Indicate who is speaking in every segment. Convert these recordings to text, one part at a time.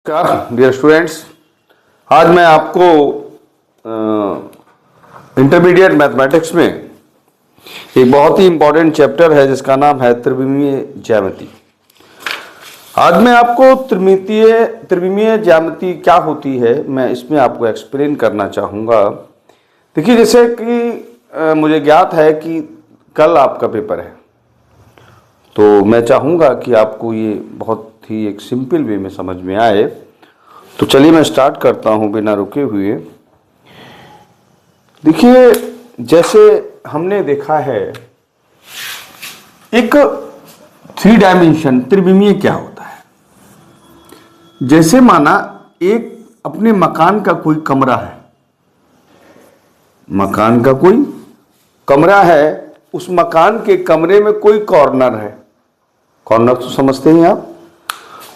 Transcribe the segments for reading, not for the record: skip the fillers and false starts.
Speaker 1: नमस्कार dear students. आज मैं आपको इंटरमीडिएट मैथमेटिक्स में एक बहुत ही इंपॉर्टेंट चैप्टर है जिसका नाम है त्रिविमीय ज्यामिति। आज मैं आपको त्रिविमीय ज्यामिति क्या होती है मैं इसमें आपको एक्सप्लेन करना चाहूँगा। देखिए, जैसे कि मुझे ज्ञात है कि कल आपका पेपर है, तो मैं चाहूँगा कि आपको ये बहुत ही एक सिंपल वे में समझ में आए। तो चलिए मैं स्टार्ट करता हूँ बिना रुके हुए। देखिए, जैसे हमने देखा है एक 3 डायमेंशन त्रिविमीय क्या होता है। जैसे माना एक अपने मकान का कोई कमरा है, मकान का कोई कमरा है, उस मकान के कमरे में कोई कॉर्नर है। कॉर्नर तो समझते हैं आप,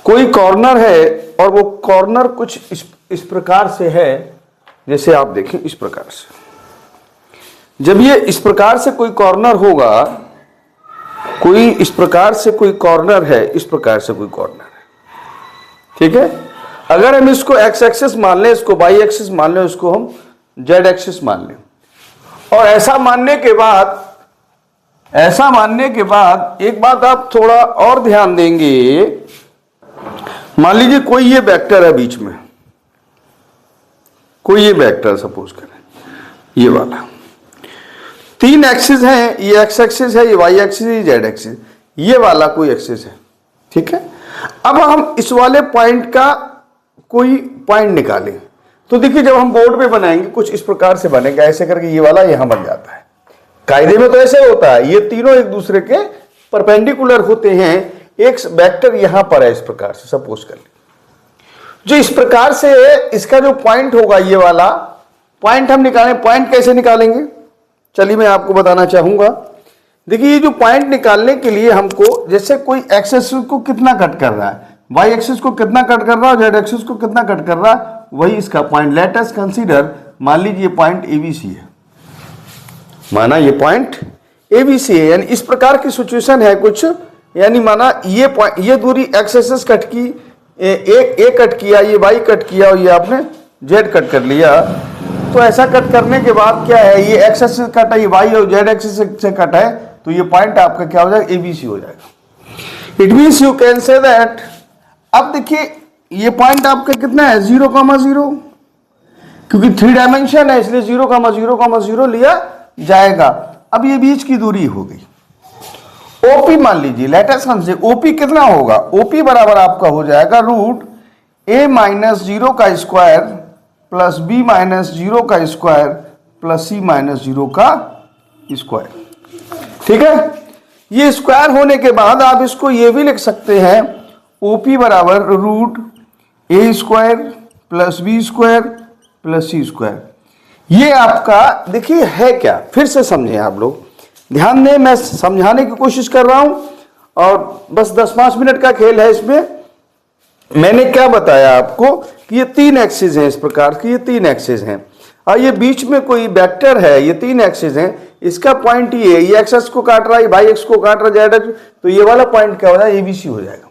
Speaker 1: कोई कॉर्नर है और वो कॉर्नर कुछ इस प्रकार से है। जैसे आप देखें इस प्रकार से, जब ये इस प्रकार से कोई कॉर्नर होगा, कोई इस प्रकार से कोई कॉर्नर है, इस प्रकार से कोई कॉर्नर है, ठीक है। अगर हम इसको एक्स एक्सिस मान लें, इसको वाई एक्सिस मान लें, इसको हम जेड एक्सिस मान लें, और ऐसा मानने के बाद एक बात आप थोड़ा और ध्यान देंगे। मान लीजिए कोई ये वेक्टर है बीच में, कोई ये वेक्टर सपोज करें, ये वाला 3 एक्सिस हैं, ये एक्स एक्सिस है, ये वाई एक्सिस है, ये जेड एक्सिस, ये वाला कोई एक्सिस है, ठीक है। अब हम इस वाले पॉइंट का कोई पॉइंट निकालें, तो देखिए जब हम बोर्ड पे बनाएंगे कुछ इस प्रकार से बनेगा, ऐसे करके ये वाला यहां बन जाता है। कायदे में तो ऐसे होता है, ये तीनों एक दूसरे के परपेंडिकुलर होते हैं। एक वेक्टर यहां पर है, इस प्रकार से सपोज कर लीजिए, जो इस प्रकार से इसका जो पॉइंट होगा, ये वाला पॉइंट हम निकालें। पॉइंट कैसे निकालेंगे, चलिए मैं आपको बताना चाहूंगा। देखिए, ये जो पॉइंट निकालने के लिए हमको, जैसे कोई एक्स एक्सिस को कितना कट कर रहा है, वाई एक्सिस को कितना कट कर रहा है, जेड एक्सिस को कितना कट कर रहा है, वही इसका पॉइंट। लेट अस कंसीडर, मान लीजिए ये पॉइंट एबीसी है, माना ये पॉइंट एबीसी है, यानी इस प्रकार की सिचुएशन है कुछ। यानी माना ये दूरी एक्स एक्सिस कट की, ए कट किया, ये वाई कट किया, और ये आपने जेड कट कर लिया। तो ऐसा कट करने के बाद क्या है, ये एक्स एक्सिस कट है, ये वाई और जेड एक्सिस से कट है, तो ये पॉइंट आपका क्या हो जाएगा, एबीसी हो जाएगा। It means you can say that, अब देखिए ये पॉइंट आपका कितना है, 0,0, क्योंकि 3 डायमेंशन है इसलिए 0,0,0 लिया जाएगा। अब ये बीच की दूरी हो गई। ओपी मान लीजिए, लेट अस कंसीडर ओपी कितना होगा, ओपी बराबर आपका हो जाएगा √a-0 का स्क्वायर प्लस b-0 का स्क्वायर प्लस c-0 का स्क्वायर, ठीक है। ये स्क्वायर होने के बाद आप इसको ये भी लिख सकते हैं, ओपी बराबर √a² plus b² plus c²। ये आपका देखिए है क्या, फिर से समझें आप लोग, ध्यान दें, मैं समझाने की कोशिश कर रहा हूं और बस 10-5 मिनट का खेल है इसमें। मैंने क्या बताया आपको कि ये 3 एक्सिस हैं, इस प्रकार की ये 3 एक्सिस हैं, और ये बीच में कोई वेक्टर है, ये 3 एक्सिस हैं, इसका पॉइंट ये एक्स एक्स को काट रहा है, वाई एक्स को काट रहा है, जेड एक्स, तो ये वाला पॉइंट क्या हो जाएगा, एबीसी हो जाएगा।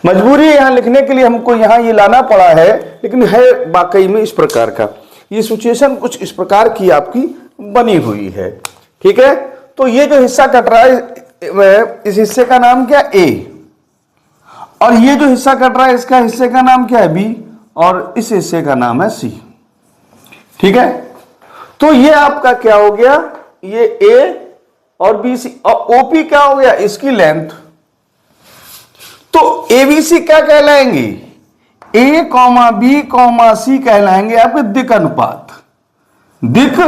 Speaker 1: मजबूरी है यहाँ लिखने के लिए, हमको यहाँ ये लाना पड़ा है, लेकिन है वाकई में इस प्रकार का। ये सिचुएशन कुछ इस प्रकार की आपकी बनी हुई है, ठीक है। तो ये जो हिस्सा कट रहा है, इस हिस्से का नाम क्या, ए, और ये जो हिस्सा कट रहा है इसका हिस्से का नाम क्या है, बी, और इस हिस्से का नाम है सी, ठीक है। तो ये आपका क्या हो गया, ये ए और बी सी, और ओपी क्या हो गया, इसकी लेंथ। तो एबीसी क्या कहलाएंगे, ए, बी, सी कहलाएंगे आपके दिक् अनुपात, दिक्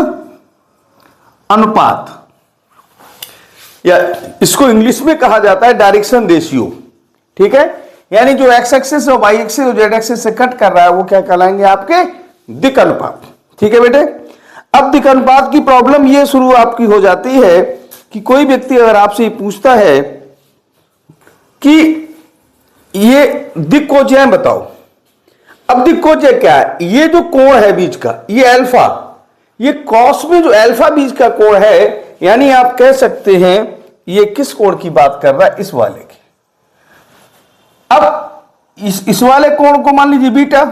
Speaker 1: अनुपात, या इसको इंग्लिश में कहा जाता है डायरेक्शन रेशियो, ठीक है। यानी जो एक्स एक्सिस और वाई एक्सिस और जेड एक्सिस से कट कर रहा है वो क्या कहलाएंगे, आपके दिक् अनुपात, ठीक है बेटे। अब दिक् अनुपात की प्रॉब्लम ये शुरू आपकी हो जाती है कि कोई व्यक्ति अगर आपसे पूछता है कि ये दिक्कोज्य बताओ, अब दिक्कोज्य क्या है, ये जो कोण है बीच का, ये अल्फा, ये कॉस में जो अल्फा बीच का कोण है, यानी आप कह सकते हैं ये किस कोण की बात कर रहा है, इस वाले की। अब इस वाले कोण को मान लीजिए बीटा।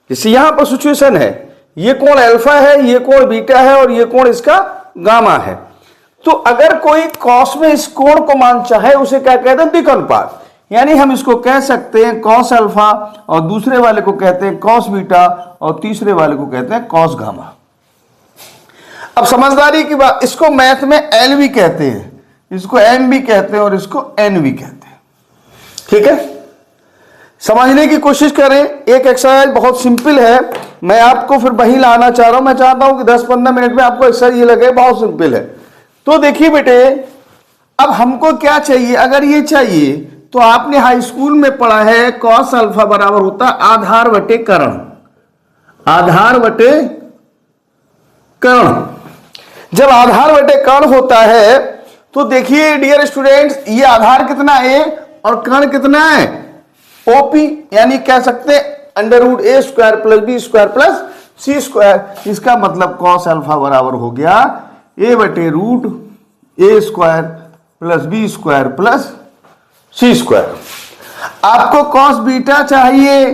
Speaker 1: जैसे यहां पर सिचुएशन है, ये कोण अल्फा है, ये कोण बीटा है और ये कोण इसका गामा है। तो अगर कोई कॉस में इस कोण को मान चाहे उसे क्या कहते हैं, दिक् अनुपात। यानी हम इसको कह सकते हैं कॉस अल्फा और दूसरे वाले को कहते हैं कॉस बीटा और तीसरे वाले को कहते हैं कॉस गामा। अब समझदारी की बात, इसको मैथ में एल भी कहते हैं, इसको एम भी कहते हैं और इसको एन भी कहते हैं। ठीक है, समझने की कोशिश करें। एक एक्सरसाइज बहुत सिंपल है, मैं आपको फिर वही लाना चाह रहा हूं। मैं चाहता हूं कि 10-15 मिनट में आपको एक्सरसाइज ये लगे बहुत सिंपल है। तो देखिए बेटे, अब हमको क्या चाहिए, अगर ये चाहिए तो आपने हाई स्कूल में पढ़ा है कॉस अल्फा बराबर होता आधार बटे कर्ण। आधार बटे कर्ण, जब आधार बटे कर्ण होता है तो देखिए डियर स्टूडेंट्स, ये आधार कितना है और कर्ण कितना है, ओपी, यानी कह सकते हैं √a² + b² + c²। इसका मतलब कॉस अल्फा बराबर हो गया a/√a² + b² + c²। आपको कॉस बीटा चाहिए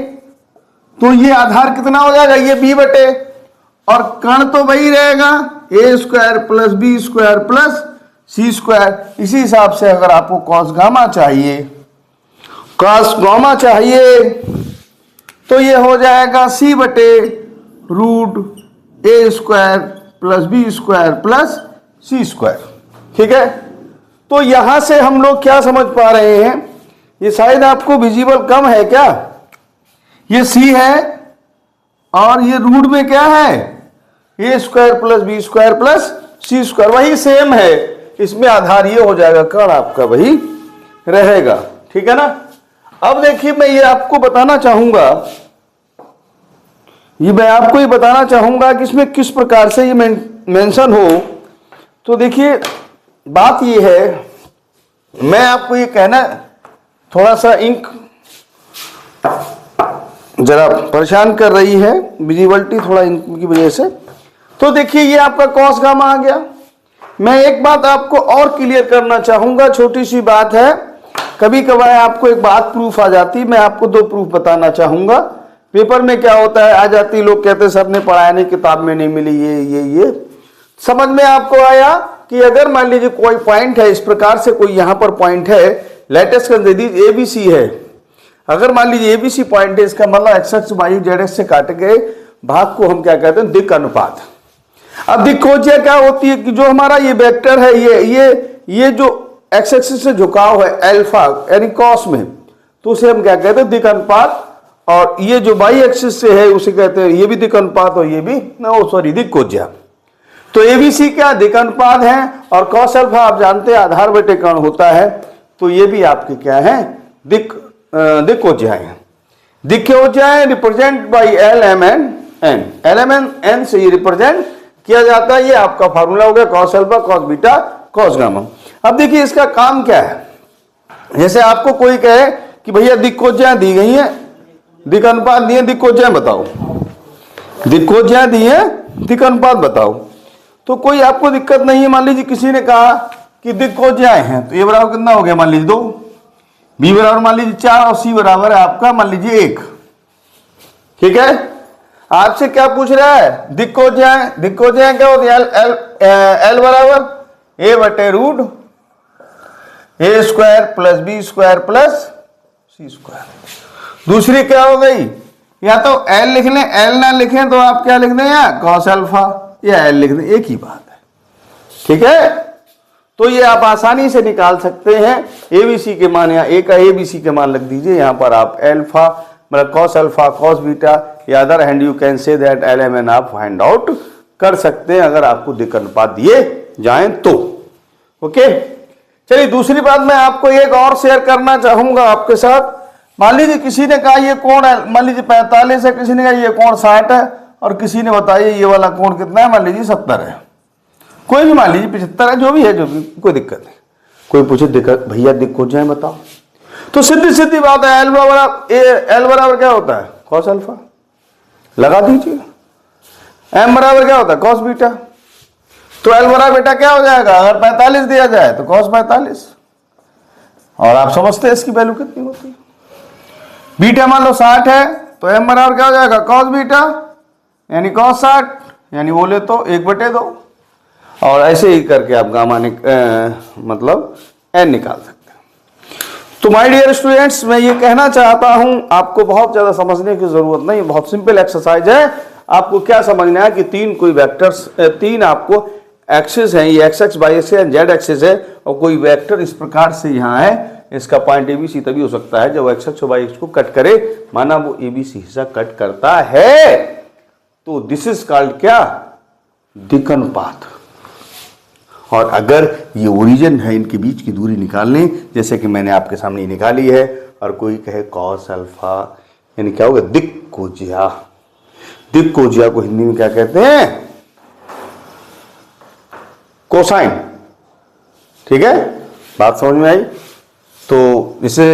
Speaker 1: तो ये आधार कितना हो जाएगा, ये b बटे, और कर्ण तो वही रहेगा a² + b² + c²। इसी हिसाब से अगर आपको कॉस गामा चाहिए, कॉस गामा चाहिए तो ये हो जाएगा c/√a² + b² + c²। ठीक है, तो यहां से हम लोग क्या समझ पा रहे हैं, ये शायद आपको विजिबल कम है क्या, ये c है और ये रूट में क्या है a² + b² + c², वही सेम है। इसमें आधार ये हो जाएगा, कर्ण आपका वही रहेगा। ठीक है ना। अब देखिए, मैं ये आपको बताना चाहूंगा, ये बताना चाहूंगा कि इसमें किस प्रकार से ये मेंशन हो। तो देखिए बात ये है, मैं आपको ये कहना, थोड़ा सा इंक जरा परेशान कर रही है, विजिबिलिटी थोड़ा इंक की वजह से। तो देखिए ये आपका कॉस गामा आ गया। मैं एक बात आपको और क्लियर करना चाहूंगा, छोटी सी बात है, कभी कभार आपको एक बात प्रूफ आ जाती, मैं आपको 2 प्रूफ बताना चाहूंगा। पेपर में क्या होता है, आ जाती, लोग कहते हैं सर ने पढ़ाया नहीं, किताब में नहीं मिली, ये समझ में आपको आया कि अगर मान लीजिए कोई पॉइंट है, इस प्रकार से कोई यहां पर पॉइंट है, लेटेस्ट कर दे दीजिए ABC है, अगर मान लीजिए ABC पॉइंट है, इसका मतलब एक्स वाई जेड से काटे गए भाग को हम क्या कहते हैं, दिक् अनुपात। अब दिक्कोज्या क्या होती है कि जो हमारा ये वेक्टर है, ये जो एक्स एक्सिस से झुकाव है अल्फा यानी कॉस में, तो उसे हम क्या कहते हैं, दिक् अनुपात। और ये जो वाई एक्सिस से है उसे कहते हैं, ये भी दिक् अनुपात और ये भी दिक्कोज्या। तो ABC क्या दिक् अनुपात है, और कॉस अल्फा आप जानते हैं आधार बटे कर्ण होता है, तो ये भी आपके क्या है, दिक्कोज्या है। दिक्कोज्या represent by LMN N, LMN N से ये रिप्रेजेंट किया जाता है। ये आपका फार्मूला हो गया cos alpha cos beta cos gamma. अब देखिए इसका काम क्या है, जैसे आपको कोई कहे कि भैया दिक्कोज्या दी गई है, दिक् अनुपात दिए, दिक्कोज्या बताओ, दिक्कोज्या दिए, दिक् अनुपात बताओ, तो कोई आपको दिक्कत नहीं है। मान लीजिए किसी ने कहा कि दिक्कोज्याएं हैं, तो ये बराबर कितना हो गया, मान लीजिए 2, b बराबर मान लीजिए 4 और c बराबर है आपका मान लीजिए 1। ठीक है, आपसे क्या पूछ रहा है, दिक्कोज्याएं क्या होती है, L बराबर a/√a² + b² + c²। दूसरी क्या हो गई, या तो L लिख लें, L ना लिखें तो आप क्या लिख दें, या कॉस अल्फा या L लिख दें, एक ही बात है। ठीक है, तो ये आप आसानी से निकाल सकते हैं। ABC के मान, या A का ABC के मान लिख दीजिए, यहां पर आप अल्फा मतलब कॉस अल्फा कॉस बीटा, या other hand you can say that LMN आप फाइंड आउट कर सकते हैं अगर आपको दिक् अनुपात दिए जाएं तो। ओके, चलिए दूसरी बात मैं आपको एक और शेयर करना चाहूंगा आपके साथ। मान लीजिए किसी ने कहा ये कोण है, मान लीजिए 45 है, किसी ने कहा ये कोण 60 है, और किसी ने बताया ये वाला कोण कितना है, मान लीजिए 70 है, कोई भी मान लीजिए 75 है, जो भी है, जो भी, कोई दिक्कत नहीं। कोई पूछे दिक्कत, भैया दिक्कोज्या बताओ, तो सीधी बात है, L बराबर क्या होता है, कॉस अल्फा, लगा दीजिए। M बराबर क्या होता है, कॉस बीटा। तो L बराबर बेटा क्या हो जाएगा, अगर 45 दिया जाए तो कॉस 45, और आप समझते हैं इसकी वैल्यू कितनी होती है। बीटा मान लो 60 है तो m बराबर क्या हो जाएगा cos बीटा यानी cos 60, यानी बोले तो 1/2, और ऐसे ही करके आप गामा मतलब n निकाल सकते हैं। तो माय डियर स्टूडेंट्स, मैं ये कहना चाहता हूं, आपको बहुत ज्यादा समझने की जरूरत नहीं, बहुत सिंपल एक्सरसाइज है। आपको क्या समझना है कि तीन कोई वेक्टर्स, तीन आपको एक्सिस हैं, ये एक्स एक्स वाई एक्सिस है, जेड एक्सिस है, और कोई वेक्टर इस प्रकार से यहाँ है, इसका पॉइंट एबीसी तभी हो सकता है जब एक्स एक्स वाई एक्स को कट करे, माना वो एबीसी हिस्सा कट करता है, तो दिस इज कॉल्ड क्या, दिक्अनुपात। और अगर ये ओरिजिन है, इनके बीच की दूरी निकालने, जैसे कि मैंने आपके सामने निकाली है, और कोई कहे कॉस अल्फा, यानी क्या होगा, दिक्कोजिया। दिक्कोजिया को हिंदी में क्या कहते हैं, कोसाइन। ठीक है, बात समझ में आई। तो इसे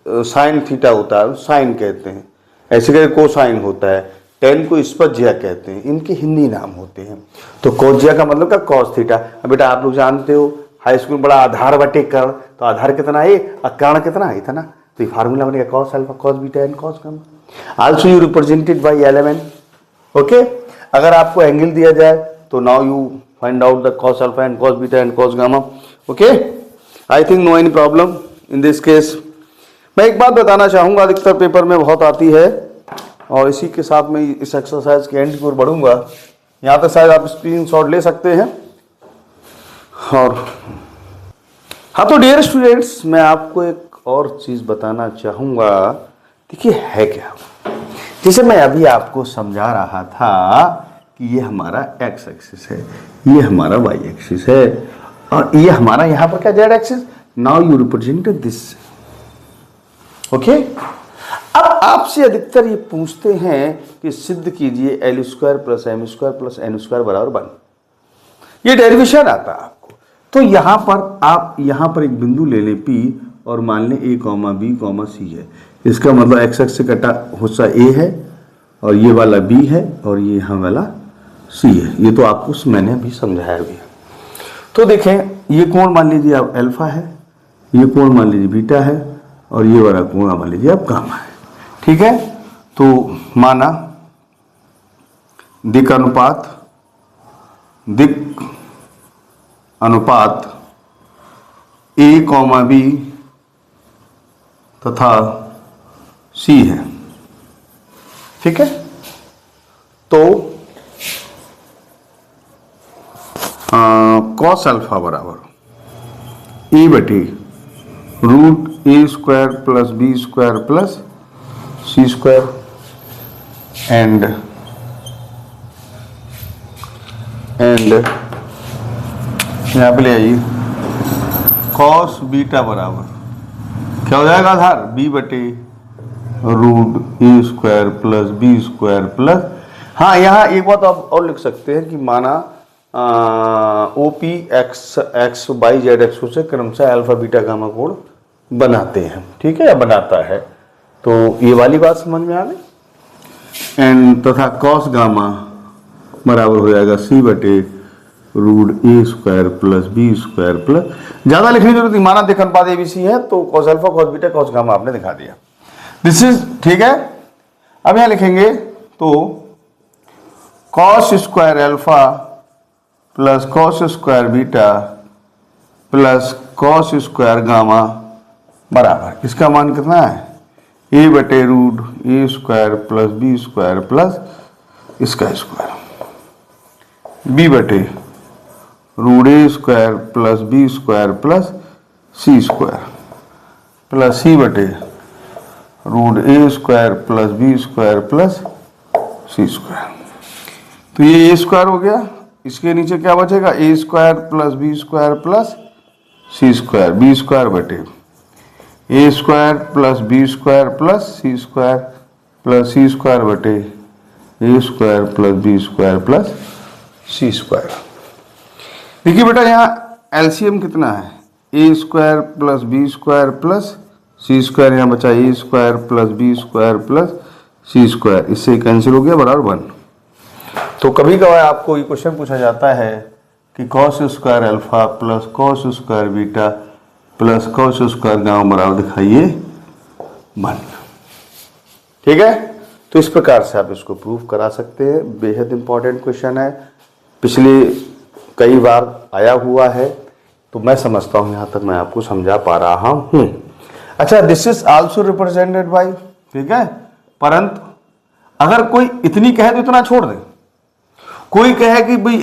Speaker 1: साइन थीटा होता है, साइन कहते हैं, ऐसे करके कोसाइन होता है, टेन को स्पज्जिया कहते हैं, इनके हिंदी नाम होते हैं। तो कोजिया का मतलब क्या, कॉस थीटा। अब बेटा आप लोग जानते हो हाई स्कूल में बड़ा आधार बटे कर्ण, तो आधार कितना है और कर्ण कितना है, इतना, तो ये फार्मूला बनेगा cos alpha cos beta and cos gamma. Also you represented by element. Okay, अगर आपको एंगल दिया जाए तो now you find out the cos alpha and cos beta and cos gamma. Okay, I think no any problem in this case. मैं एक बात बताना चाहूँगा, अधिकतर पेपर में बहुत आती है, और इसी के साथ मैं इस एक्सरसाइज के एंड की ओर बढ़ूंगा। यहाँ तक शायद आप स्क्रीनशॉट ले सकते हैं। और हाँ, तो डियर स्टूडेंट्स, मैं आपको एक और चीज़ बताना चाहूँगा। देखिए है क्या, जैसे मैं अभी आपको समझा रहा था कि ये हमारा एक्स एक्सिस है, ये हमारा वाई एक्सिस है, और ये हमारा यहाँ पर क्या, Z axis. Now you represent this. Okay, अब आपसे अधिकतर ये पूछते हैं कि सिद्ध कीजिए l² + m² + n² बराबर 1। ये डेरिवेशन आता है आपको। तो यहाँ पर आप यहाँ पर एक बिंदु ले ले P, और मान लें a, b, c है। इसका मतलब एक्स एक्सिस से कटा हिस्सा a है, और ये वाला b है, और ये यहाँ वाला c है। ये तो आपको मैंने अभी समझाया भी है। तो देखें, ये कोण मान लीजिए आप अल्फा है, ये कोण मान लीजिए बीटा है, और ये वाला कोण मान लीजिए आप गामा है। ठीक है, तो माना दिक् अनुपात a, b तथा c है। ठीक है, तो कॉस अल्फा बराबर a/√a² + b² + c² एंड यहाँ पे ले आइए, कॉस बीटा बराबर क्या हो जाएगा, आधार b/√a² + b² + हाँ, यहाँ एक बात आप और लिख सकते हैं कि माना OP x y z axis से क्रमशः अल्फा बीटा गामा कोण बनाते हैं। ठीक है, या बनाता है, तो ये वाली बात समझ में आ गई। एंड तथा कॉस गामा बराबर हो जाएगा c/√a² + b² + ज्यादा लिखने की जरूरत नहीं, माना दिक् अनुपात ABC है, तो cos alpha cos beta cos gamma आपने दिखा दिया। दिस इज ठीक है। अब यहां लिखेंगे तो cos² alpha + cos² beta + cos² gamma बराबर, इसका मान कितना है, a/√a² + b² + इसका square, b/√a² + b² + c² + c/√a² + b² + c²। तो ये a² हो गया, इसके नीचे क्या बचेगा, a² + b² + c², b² / a² + b² + c² / a² + b² + देखिए बेटा, यहाँ एलसीएम कितना है, a² + b² + c², यहाँ बचा a² + b² + c², इससे कैंसिल हो गया, बराबर 1। तो कभी कभार आपको ये क्वेश्चन पूछा जाता है कि cos² alpha + cos² beta + cos² gamma बराबर दिखाइए 1। ठीक है, तो इस प्रकार से आप इसको प्रूव करा सकते हैं। बेहद इंपॉर्टेंट क्वेश्चन है, पिछले कई बार आया हुआ है, तो मैं समझता हूं यहां तक मैं आपको समझा पा रहा हूं। अच्छा, this is also represented by, ठीक है, परंतु अगर कोई इतनी कहे तो इतना छोड़ दे, कोई कहे कि भाई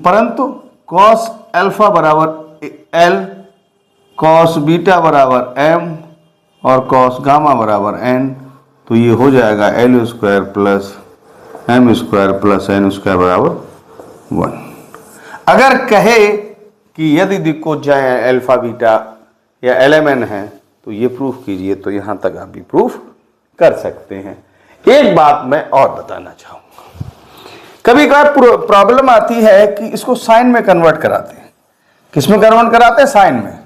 Speaker 1: परंतु कॉस अल्फा बराबर एल, कॉस बीटा बराबर एम और कॉस गामा बराबर एन, तो ये हो जाएगा L square plus M square plus N square बराबर 1। अगर कहे कि यदि दिक्कत जाए अल्फा बीटा या एलएमएन है तो ये प्रूफ कीजिए, तो यहां तक आप भी प्रूफ कर सकते हैं। एक बात मैं और बताना चाहूंगा, कभी कभार प्रॉब्लम आती है कि इसको साइन में कन्वर्ट कराते हैं। किसमें कन्वर्ट कराते हैं? साइन में।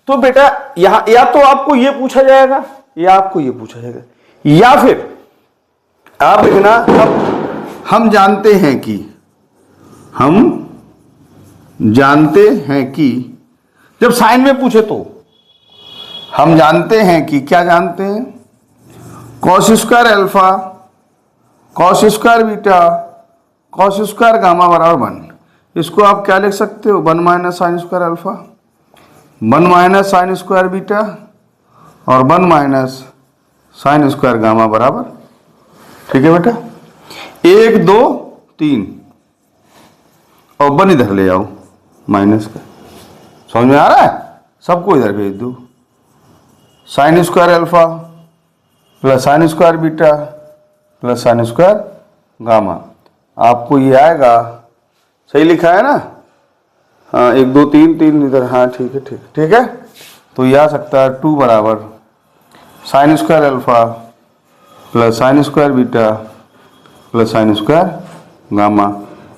Speaker 1: तो बेटा यहां या तो आपको ये पूछा जाएगा या आपको ये पूछा जाएगा, या फिर आप लिखना हम जानते हैं कि जब साइन में पूछे तो हम जानते हैं कि क्या जानते हैं, cos square alpha cos square beta cos square gamma बराबर 1। इसको आप क्या लिख सकते हो? 1 minus sine square alpha, 1 minus sine square beta और 1 माइनस साइन स्क्वायर गामा बराबर, ठीक है बेटा, 1 2 3 और 1 इधर ले आओ माइनस का। समझ में आ रहा है? सबको इधर भेज दो, sine square alpha plus sine square beta plus sine square gamma, आपको ये आएगा। सही लिखा है ना? हाँ, 1 2 3 3 इधर, हाँ ठीक है ठीक ठीक है। तो ये आ सकता है 2 बराबर sine square alpha plus sine square beta plus sine square gamma.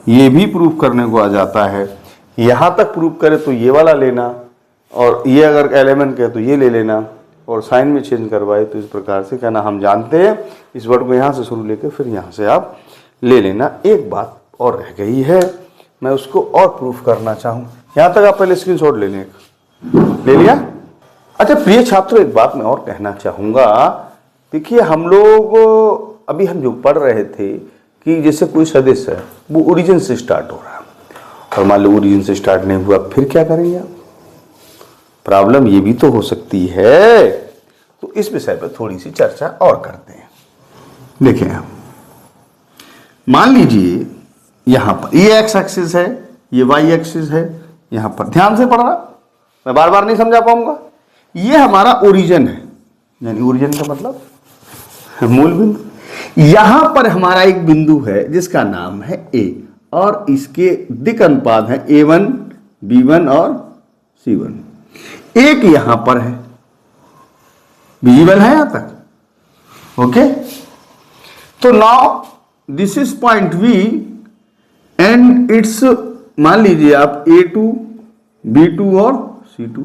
Speaker 1: ये भी प्रूफ करने को आ जाता है। यहाँ तक प्रूफ करे तो ये वाला लेना, और ये अगर एलिमेंट कहे तो ये ले लेना, और साइन में चेंज करवाए तो इस प्रकार से कहना हम जानते हैं। इस वर्ड को यहाँ से शुरू लेके फिर यहाँ से आप ले लेना। एक बात और रह गई है, मैं उसको और प्रूफ करना चाहूँ। यहाँ तक आप पहले स्क्रीनशॉट ले लें। ले लिया? अच्छा प्रिय छात्रों, एक बात मैं और कहना चाहूँगा। देखिए हम लोग अभी हम जो पढ़ रहे थे कि जैसे कोई सदस्य है वो ओरिजिन से स्टार्ट हो रहा है, और मान लो ओरिजिन से स्टार्ट नहीं हुआ, फिर क्या करेंगे आप? प्रॉब्लम ये भी तो हो सकती है। तो इस विषय पर थोड़ी सी चर्चा और करते हैं। देखिए आप मान लीजिए यहां पर ये एक्स एक्सिस है, ये वाई एक्सिस है। यहां पर ध्यान से पढ़ना, मैं बार बार नहीं समझा पाऊंगा। ये हमारा ओरिजिन है, यानी ओरिजिन का मतलब मूल बिंदु। यहां पर हमारा एक बिंदु है जिसका नाम है ए, और इसके दिक् अनुपात है A1 B1 और C1। एक यहां पर है, B1 है यहां तक, ओके। तो now this is point V and it's, मान लीजिए आप A2 B2 और C2।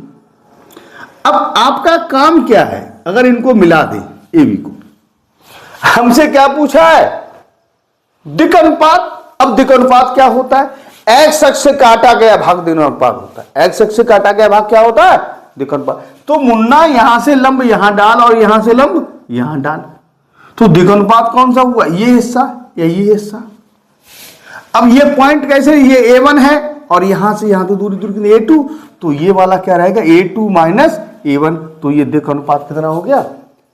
Speaker 1: अब आपका काम क्या है? अगर इनको मिला दें AB को, हमसे क्या पूछा है? दिक् अनुपात। अब दिक् अनुपात क्या होता है? एक्स अक्ष से काटा गया भाग दिक् अनुपात होता है। एक्स अक्ष से काटा गया भाग क्या होता है? दिक् अनुपात। तो मुन्ना यहां से लंब यहां डाल और यहां से लंब यहां डाल, तो दिक् अनुपात कौन सा हुआ? ये हिस्सा या ये हिस्सा। अब ये पॉइंट कैसे? ये A1 है और यहां से यहां तो दूरी दूरी A2, तो ये वाला क्या रहेगा? A2 minus A1। तो ये दिक् अनुपात कितना हो गया?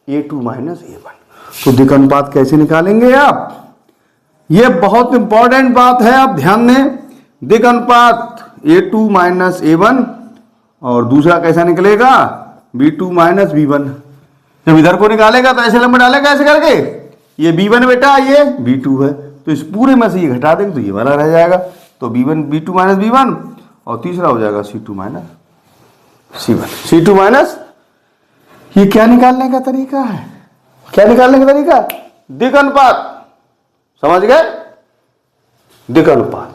Speaker 1: A2 minus A1। तो दिक् अनुपात कैसे निकालेंगे आप? ये बहुत इंपॉर्टेंट बात है, आप ध्यान दें। दिक् अनुपात A2 माइनस A1, और दूसरा कैसा निकलेगा? B2 minus B1। जब इधर को निकालेगा तो ऐसे लंबा डालेगा ऐसे करके, ये B1 बेटा, ये B2 है, तो इस पूरे में से ये घटा देंगे तो ये वाला रह जाएगा। तो B2 माइनस B1, और तीसरा हो जाएगा C2 minus C1। C2 minus, ये क्या निकालने का तरीका है? क्या निकालने का तरीका? दिक् अनुपात। समझ गए? दिक् अनुपात।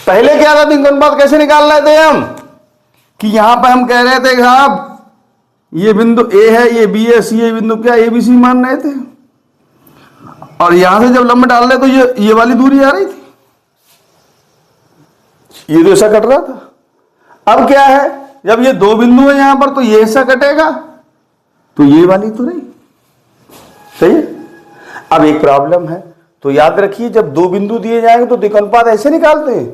Speaker 1: पहले क्या था? दिक् अनुपात कैसे निकाल रहे थे हम? कि यहां पर हम कह रहे थे कि साहब ये बिंदु ए है, ये बी है, सी है, बिंदु क्या ABC मान रहे थे, और यहां से जब लंब डाल रहे तो ये वाली दूरी आ रही थी, ये तो ऐसा कट रहा था। अब क्या है? जब ये दो बिंदु है यहां पर, तो ये हिस्सा कटेगा, तो ये वाली तो नहीं। सही है? अब एक प्रॉब्लम है, तो याद रखिए जब दो बिंदु दिए जाएंगे तो द्विकोणपात ऐसे निकालते हैं,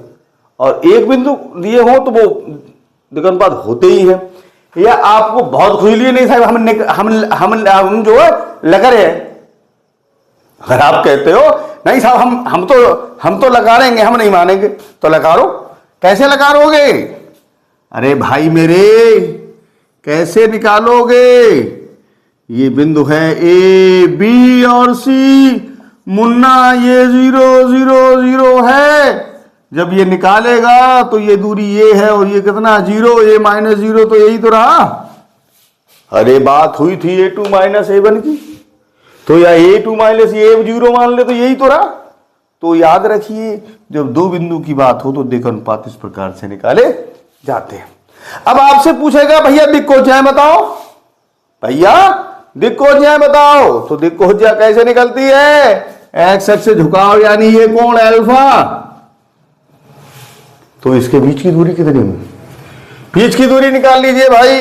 Speaker 1: और एक बिंदु दिए हो तो वो द्विकोणपात होते ही है। या आपको बहुत खुजली नहीं साहब, हम जो है लगा रहे हैं, अगर आप कहते हो नहीं साहब हम तो लगा लेंगे, हम नहीं मानेंगे, तो लगा लो। कैसे लगा लोगे? अरे भाई मेरे, कैसे निकालोगे? ये बिंदु है ए बी और सी, मुन्ना ये 0 0 0 है। जब ये निकालेगा तो ये दूरी ये है और ये कितना 0, ये -0, तो यही तो रहा। अरे बात हुई थी A2 - A1 की, तो या A2 - A0 मान ले, तो यही तो रहा। तो याद रखिए जब दो बिंदु की बात हो तो द्विकोणपात इस प्रकार से निकाले जाते हैं। अब आपसे पूछेगा भैया दिक्कोज्या बताओ, भैया दिक्कोज्या बताओ, तो दिक्कोज्या कैसे निकलती है? एक्स एक्स से झुकाव, यानी ये कोण अल्फा, तो इसके बीच की दूरी कितनी है? बीच की दूरी निकाल लीजिए भाई।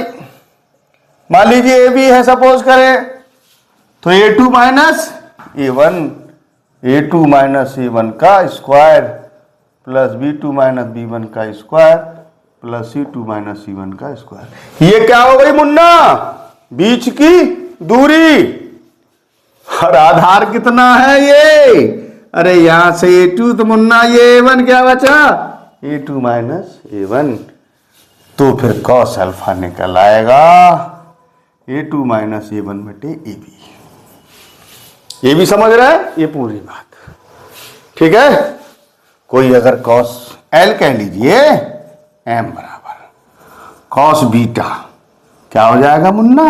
Speaker 1: मान लीजिए ए बी है सपोज करें, तो A2 - A1, A2 - A1 का स्क्वायर प्लस B2 - B1 का स्क्वायर प्लस C2 - C1 का स्क्वायर। ये क्या हो गई मुन्ना? बीच की दूरी। और आधार कितना है ये? अरे यहां से A2, तो मुन्ना ये A1 क्या बचा? A2 - A1, तो फिर cos अल्फा निकल आएगा A2 - A1 बटे AB। ये भी समझ रहा है? ये पूरी बात ठीक है। कोई अगर cos L कह लीजिए, M बराबर cos बीटा क्या हो जाएगा मुन्ना?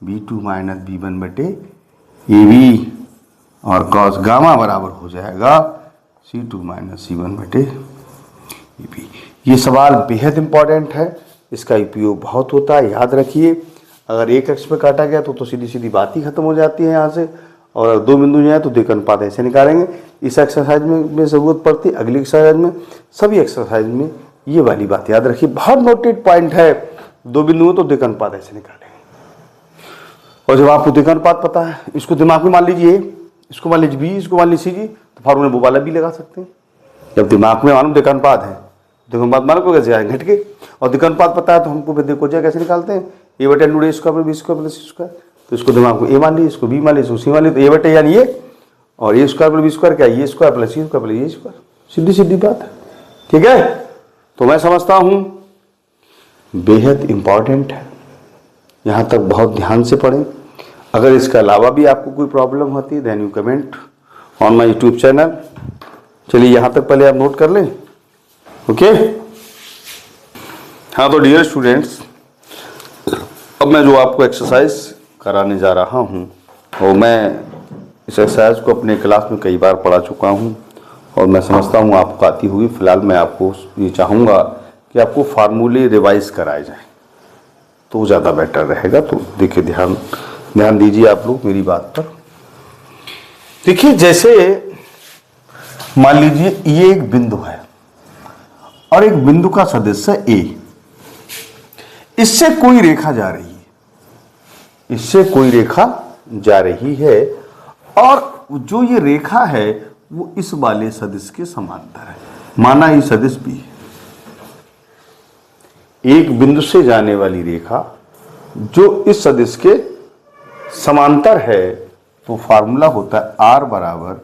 Speaker 1: B2 - B1 बटे AB, और cos गामा बराबर हो जाएगा C2 - C1 बटे AB। ये सवाल बेहद इंपॉर्टेंट है, इसका उपयोग बहुत होता है, याद रखिए। अगर एक अक्ष पे काटा गया तो सीधी सीधी बात ही खत्म हो जाती है यहाँ से, और अगर दो बिंदु जाए तो द्विकोणपात ऐसे निकालेंगे। इस एक्सरसाइज में जरूरत पड़ती है, अगली एक्सरसाइज में, सभी एक्सरसाइज में ये वाली बात याद रखिए, बहुत नोटेड पॉइंट है। दो बिंदु हो तो द्विकोणपात ऐसे निकालेंगे। और जब आपको द्विकोणपात पता है, इसको दिमाग में मान लीजिए, इसको मान लीजिए बी, इसको मान लीजिए सी, तो फार्मूला वो वाला भी लगा सकते हैं। जब दिमाग में मालूम द्विकोणपात है, द्विकोणपात मालूम को कैसे आएंगे घटके, और द्विकोणपात पता है तो हमको दिक्कोज्या कैसे निकालते हैं? A बटे √A² + B² + C²। तो इसको दिमाग में A मान लीजिए, इसको B मान लीजिए, इसको C मान लीजिए, तो A बटे यानी ये, और A² + B² क्या? A² + C² + A²। सीधी सीधी बात है, ठीक है। तो मैं समझता हूं बेहद इंपॉर्टेंट है, यहां तक बहुत ध्यान से पढ़ें। अगर इसके अलावा भी आपको कोई प्रॉब्लम होती है, then you comment on my YouTube channel. चलिए यहां तक पहले आप नोट कर लें, ओके। हाँ, तो डियर स्टूडेंट्स, अब मैं जो आपको एक्सरसाइज कराने जा रहा हूँ, और मैं इस एक्सरसाइज को अपने क्लास में कई बार पढ़ा चुका हूँ, और मैं समझता हूँ आपको आती हुई। फिलहाल मैं आपको ये चाहूँगा कि आपको फार्मूले रिवाइज कराए जाएं, तो ज़्यादा बेटर रहेगा। तो देखिए, ध्यान दीजिए आप लोग मेरी बात पर। देखिए, जैसे मान लीजिए ये एक बिंदु है, और एक बिंदु का सदिश ए, इससे कोई रेखा जा रही है, इससे कोई रेखा जा रही है, और जो ये रेखा है वो इस वाले सदिश के समांतर है। माना ये सदिश भी है, एक बिंदु से जाने वाली रेखा जो इस सदिश के समांतर है, तो फार्मूला होता है R बराबर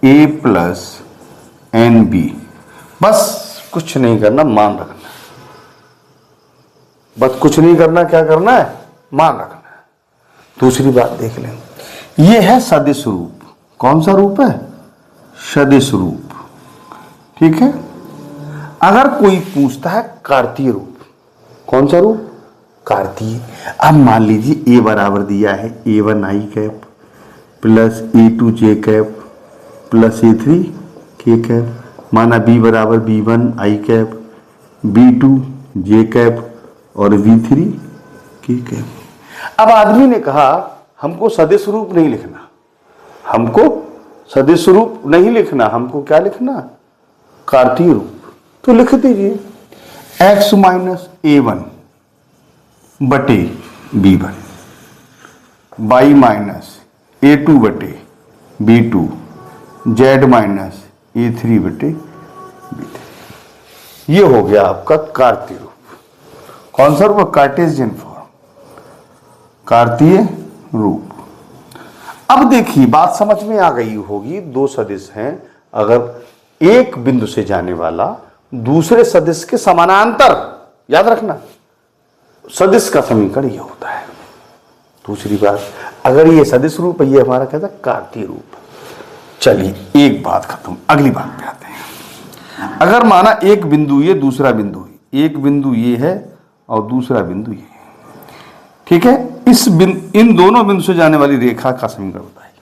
Speaker 1: A + NB। बस कुछ नहीं करना, मान रखना, बस कुछ नहीं करना, क्या करना है? मान रखना है। दूसरी बात देख लें, यह है सदिश रूप। कौन सा रूप है? सदिश रूप, ठीक है। अगर कोई पूछता है कार्तीय रूप, कौन सा रूप? कार्तीय। अब मान लीजिए A बराबर दिया है A1i plus A2j plus A3k, माना B बराबर B1i B2j और B3k। अब आदमी ने कहा हमको सदिश रूप नहीं लिखना, हमको सदिश रूप नहीं लिखना, हमको क्या लिखना? कार्तीय रूप। तो लिख दीजिए x - A1 बटे B1 y - A2 बटे B2 Z माइनस A3 बटे B3। ये हो गया आपका कार्तीय रूप। कौन सा रूप? कार्टेशियन फॉर्म, कार्तीय रूप। अब देखिए बात समझ में आ गई होगी। दो सदिश हैं, अगर एक बिंदु से जाने वाला दूसरे सदिश के समानांतर, याद रखना सदिश का समीकरण ये होता है। दूसरी बात, अगर ये सदिश रूप है, ये हमारा कहता है कार्तीय रूप। चलिए एक बात खत्म, अगली बात पे आते हैं। अगर माना एक बिंदु ये, दूसरा बिंदु ये, एक बिंदु ये है और दूसरा बिंदु ये है, ठीक है। इन दोनों बिंदु से जाने वाली रेखा का समीकरण बताइए।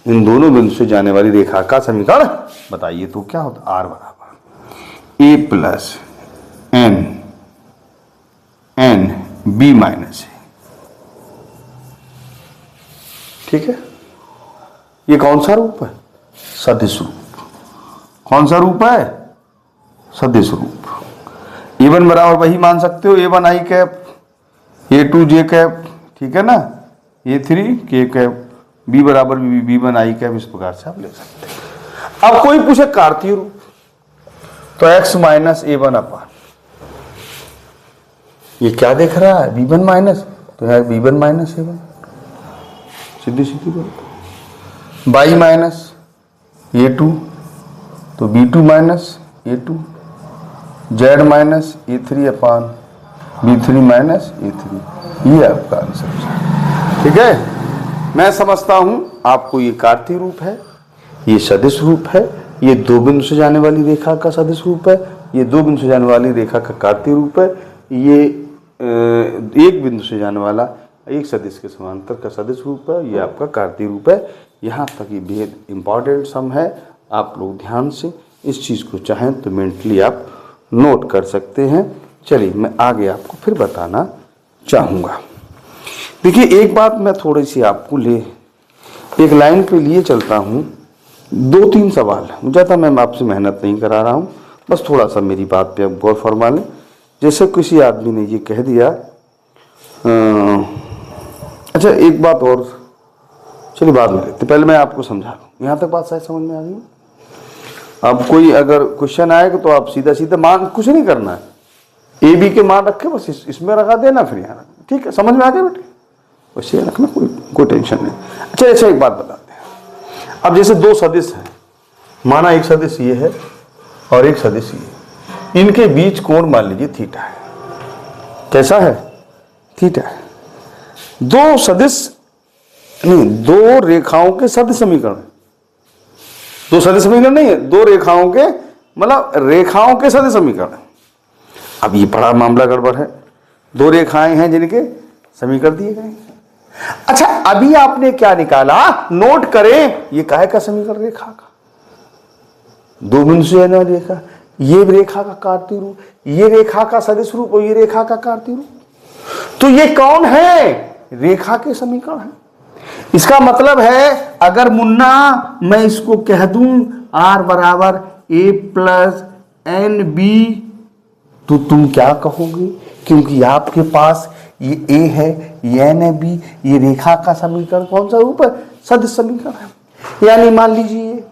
Speaker 1: इन दोनों बिंदु से जाने वाली रेखा का समीकरण बताइए। तो क्या होता? आर बराबर ए प्लस एन बी माइनस ए, ठीक है। ये कौन सा रूप है? सदिश रूप। कौन सा रूप है? सदिश रूप। A1 बराबर वही मान सकते हो, A1 आई कैप, A2 जे कैप, ठीक है ना, A3 के कैप, B बराबर B1 आई कैप। इस प्रकार से आप ले सकते हैं। अब कोई पूछे कार्तीय रूप, तो x माइनस A1 अपान, ये क्या देख रहा है? B1 माइनस, तो है B1 माइनस A1, सीधी सीधी बात। y माइनस A2, तो B2 minus A2, Z minus A3 अपान B3 माइनस A3। ये आपका आंसर है, ठीक है। मैं समझता हूं आपको ये कार्तीय रूप है, ये सदिश रूप है, ये दो बिंदु से जाने वाली रेखा का सदिश रूप है, ये दो बिंदु से जाने वाली रेखा का कार्तीय रूप है, ये एक बिंदु से जाने वाला एक सदिश के समांतर का सदिश रूप है, ये आपका कार्तीय रूप है। यहाँ तक ये बेहद इंपॉर्टेंट सम है। आप लोग ध्यान से इस चीज़ को चाहें तो मेंटली आप नोट कर सकते हैं। चलिए मैं आगे आपको फिर बताना चाहूँगा। देखिए एक बात मैं थोड़ी सी आपको एक लाइन पे लिए चलता हूँ। 2-3 सवाल है, ज़्यादा मैं आपसे मेहनत नहीं करा रहा हूँ, बस थोड़ा सा मेरी बात पे आप गौर फरमा लें। जैसे किसी आदमी ने ये कह दिया, अच्छा एक बात और, चलिए बाद में लेते, पहले मैं आपको समझा दूँ। यहाँ तक बात शायद समझ में आ गई। अब कोई अगर क्वेश्चन आएगा तो आप सीधा सीधा मान, कुछ नहीं करना है, ए बी के मान रखे, बस इसमें रखा देना, फिर यहाँ रखना, ठीक है। समझ में आ गया बेटे? वैसे रखना, कोई टेंशन नहीं। अच्छा एक बात बताते हैं। अब जैसे दो सदिश हैं, माना एक सदिश ये है और एक सदिश ये, इनके बीच कोण मान लीजिए थीटा है। कैसा है? थीटा है। दो सदिश नहीं, दो रेखाओं के सदिश समीकरण, दो सदिश समीकरण नहीं है, दो रेखाओं के, मतलब रेखाओं के सदिश समीकरण। अब ये बड़ा मामला गड़बड़ है। दो रेखाएं हैं जिनके समीकरण दिए गए। अच्छा अभी आपने क्या निकाला? नोट करें, ये काहे का समीकरण? रेखा का। दो बिंदु से जाने वाली रेखा, ये रेखा का कार्तीय रूप, ये रेखा का सदिश रूप और ये रेखा का कार्तीय रूप। तो ये कौन है? रेखा के समीकरण है। इसका मतलब है अगर मुन्ना मैं इसको कह दूं R बराबर A प्लस एन बी, तो तुम क्या कहोगे? क्योंकि आपके पास ये A है, ये N है, B, ये रेखा का समीकरण कौन सा रूप है? सदिश समीकरण है। यानी मान लीजिए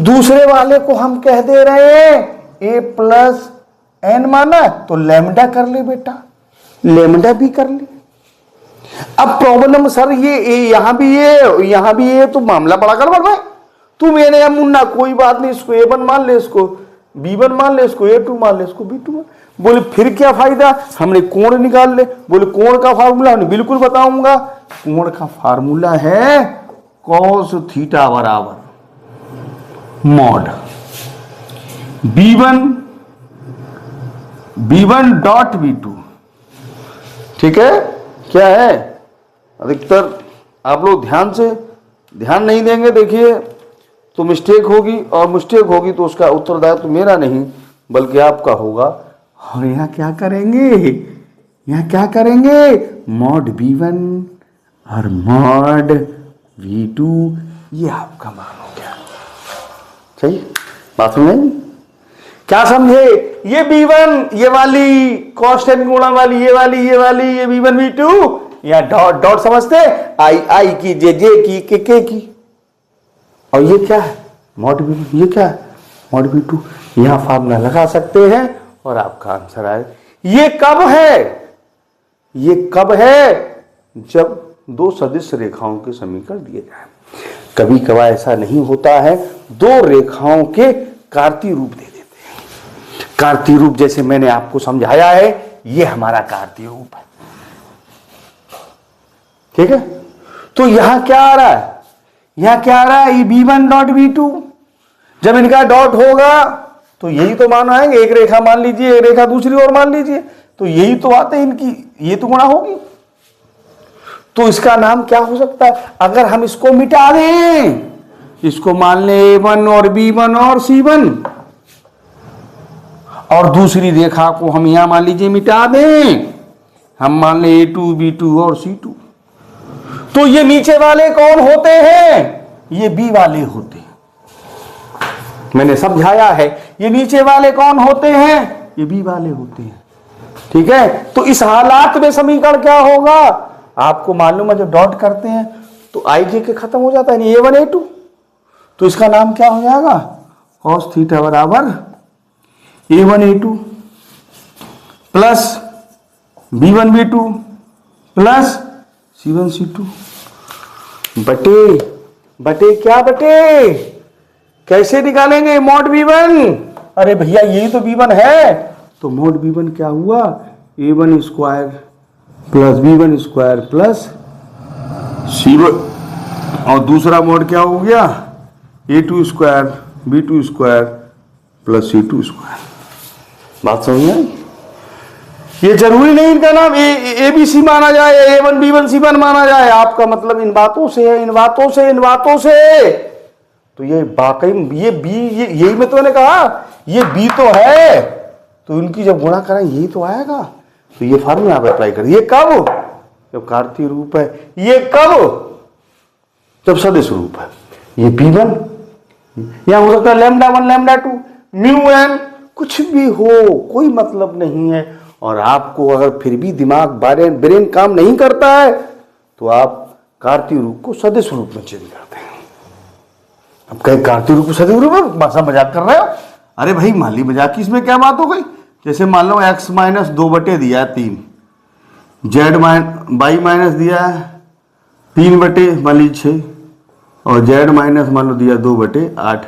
Speaker 1: दूसरे वाले को हम कह दे रहे हैं A प्लस एन माना, तो लैम्डा कर ले बेटा, लैम्डा भी कर ले। अब प्रॉब्लम सर ये यहां भी ये, यहां भी ये, तो मामला बड़ा गड़बड़ है। तू मैंने मुन्ना कोई बात नहीं, इसको A1 मान ले, इसको B1 मान ले, इसको A2 मान ले, इसको B2 मान। बोले फिर क्या फायदा? हमने कोण निकाल ले। बोले कोण का फार्मूला हमने बिल्कुल बताऊंगा। कोण का फार्मूला है cos थीटा बराबर मॉड B1 डॉट B2, ठीक है। क्या है? अधिकतर आप लोग ध्यान नहीं देंगे, देखिए तो मिस्टेक होगी, और मिस्टेक होगी तो उसका उत्तरदायित्व तो मेरा नहीं बल्कि आपका होगा। और यहाँ क्या करेंगे? मॉड B1 और मॉड V2, ये आपका मान हो गया। सही बात समझे? क्या समझे? ये B1 ये वाली कांस्टेंट गुणा वाली, ये वाली ये B1 B2, या डॉट समझते? आई की, जे की, के की, और ये क्या है, मॉड V1, ये क्या है, मॉड V2। यहां फार्मूला लगा सकते हैं और आपका आंसर आए। ये कब है, ये कब है, जब दो सदिश रेखाओं के समीकरण दिए जाए। कभी कभार ऐसा नहीं होता है, दो रेखाओं के कार्तीय रूप दे देते हैं। कार्तीय रूप जैसे मैंने आपको समझाया है, ये हमारा कार्तीय रूप है, ठीक है। तो यहां क्या आ रहा है, यहां क्या आ रहा है, ये V1 डॉट V2। जब इनका डॉट होगा तो यही तो मान आएंगे, एक रेखा मान लीजिए, एक रेखा दूसरी और मान लीजिए, तो यही तो आते हैं इनकी, ये तो गुणा होगी। तो इसका नाम क्या हो सकता है, अगर हम इसको मिटा दें, इसको मान ले A1 और B1 और C1, और दूसरी रेखा को हम यहां मान लीजिए मिटा दें, हम मान ले A2 B2 और C2, तो ये नीचे वाले कौन होते हैं, ये B वाले होते हैं। मैंने समझाया है, ये नीचे वाले कौन होते हैं, ये B वाले होते हैं, ठीक है। तो इस हालात में समीकरण क्या होगा, आपको मालूम है, जब डॉट करते हैं तो IJ के खत्म हो जाता है, A1 A2, तो इसका नाम क्या हो जाएगा, cos थीटा बराबर A1 A2 plus B1 B2 plus C1 C2 बटे बटे क्या, बटे कैसे निकालेंगे मॉड V1, अरे भैया यही तो V1 है, तो मॉड V1 क्या हुआ, A1 square plus B1 square plus C1, और दूसरा मॉड क्या हो गया, A2 square B2 square plus C2 square. बात समझ में आई। ये जरूरी नहीं इनका नाम ABC माना जाए, A1 B1 C1 माना जाए, आपका मतलब इन बातों से है, इन बातों से, इन बातों से। तो ये वाकई ये B, यही मैं तो मैंने कहा, ये B तो है, तो इनकी जब गुणा करें यही तो आएगा। तो ये फार्मूला आप अप्लाई करें। ये कब, जब कार्तीय रूप है, ये कब, जब सदिश रूप है। ये B1 यहां हो सकता है λ1 λ2 μn, कुछ भी हो, कोई मतलब नहीं है। और आपको अगर फिर भी दिमाग ब्रेन काम नहीं करता है, तो आप कार्तीय रूप को सदिश रूप में चेंज करते हैं। अब कहीं कार्तीय रूप को सदिश रूप में मजाक कर रहे हो, अरे भाई मान ली मजाक की इसमें क्या बात हो गई। जैसे मान लो x माइनस 2 बटे दिया है 3, y माइनस दिया है 3 बटे मान लीजिए 6, और z माइनस मान लो दिया 2 बटे 8,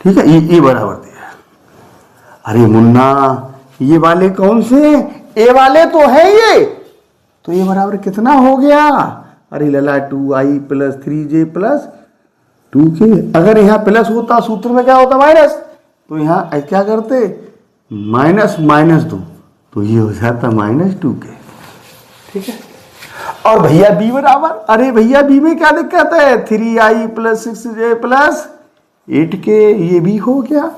Speaker 1: ठीक है। ये बराबर दिया है। अरे मुन्ना ये वाले कौन से, ए वाले तो है ये, तो ये बराबर कितना हो गया, अरे लला 2i plus 3j plus 2k। अगर यहाँ प्लस होता सूत्र में क्या होता माइनस, तो यहाँ क्या करते माइनस माइनस 2, तो ये हो जाता माइनस 2k, ठीक है। और भैया b बराबर, अरे भैया b में क्या दिक्कत है, 3i plus 6j plus 8k, ये भी हो गया।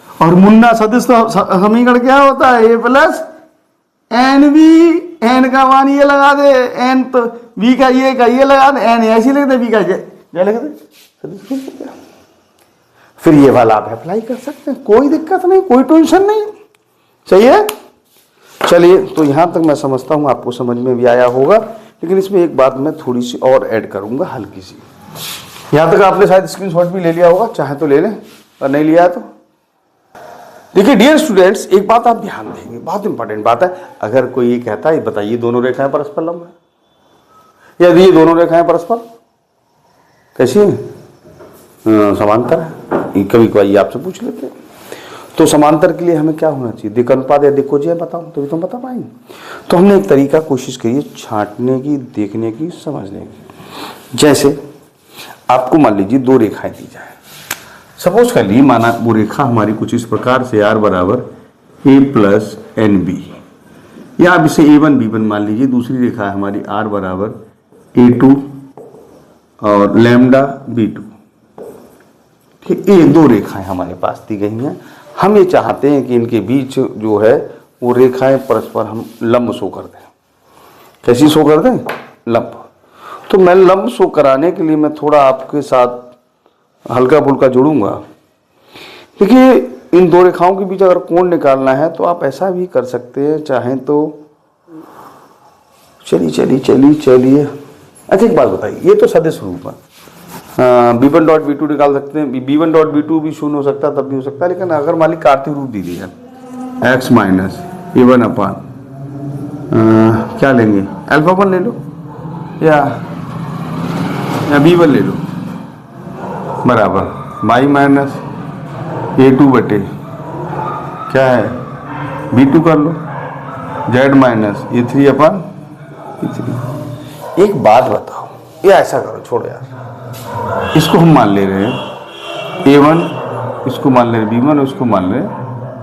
Speaker 1: और मुन्ना सदिश समीकरण क्या होता है, a plus N B, N का मान ये लगा दे, एन तो बी का ये लगा दे, एन ऐसे लिख दे, बी का ये लिख दे, फिर ये वाला आप अप्लाई कर सकते हैं, कोई दिक्कत नहीं, कोई टेंशन नहीं। सही है, चलिए। तो यहां तक मैं समझता हूं आपको समझ में भी आया होगा, लेकिन इसमें एक बात मैं थोड़ी सी और ऐड करूंगा, हल्की सी। यहां तक आपने शायद स्क्रीनशॉट भी ले लिया होगा, चाहे तो ले लें और नहीं लिया तो देखिए। डियर स्टूडेंट्स, एक बात आप ध्यान देंगे, बहुत इंपॉर्टेंट बात है। अगर कोई ये कहता है बताइए दोनों रेखाएं परस्पर लंब है, यदि ये दोनों रेखाएं परस्पर कैसी हैं, समांतर है, कभी कभी आपसे पूछ लेते हैं। तो समांतर के लिए हमें क्या होना चाहिए, दिक् अनुपात या दिक्कोजीय बताओ, तभी तो हम बता पाएंगे। तो हमने एक तरीका कोशिश करी है छांटने की, देखने की, समझने की। जैसे आपको मान लीजिए दो रेखाएं दी जाए, सपोज कर ली माना वो रेखा हमारी कुछ इस प्रकार से r बराबर a प्लस एन बी, या आप इसे a1 b1 मान लीजिए। दूसरी रेखा है हमारी r बराबर a2 और लैम्डा b2, ठीक। ये दो रेखाएं हमारे पास दी गई हैं। हम ये चाहते हैं कि इनके बीच जो है वो रेखाएं परस्पर हम लंब शो कर दें। कैसी शो कर दें, लंब। तो मैं लंब शो कराने के लिए मैं थोड़ा आपके साथ हल्का फुल्का जुड़ूंगा। देखिए, इन दो रेखाओं के बीच अगर कोण निकालना है तो आप ऐसा भी कर सकते हैं, चाहें तो चलिए। अच्छा एक बात बताइए, ये तो सदिश रूप है, b1 डॉट b2 निकाल सकते हैं, b1 डॉट b2 भी शून्य हो सकता है, तब भी हो सकता है, लेकिन अगर मान ली कार्तीय रूप दी दी है x माइनस a1 अपान क्या लेंगे, अल्फा 1 ले लो या b1 ले लो, बराबर y माइनस a2 बटे क्या है b2 कर लो, z माइनस a3 अपान a3। एक बात बताओ, ये ऐसा करो, छोड़ो यार, इसको हम मान ले रहे हैं a1, इसको मान ले रहे b1, उसको मान ले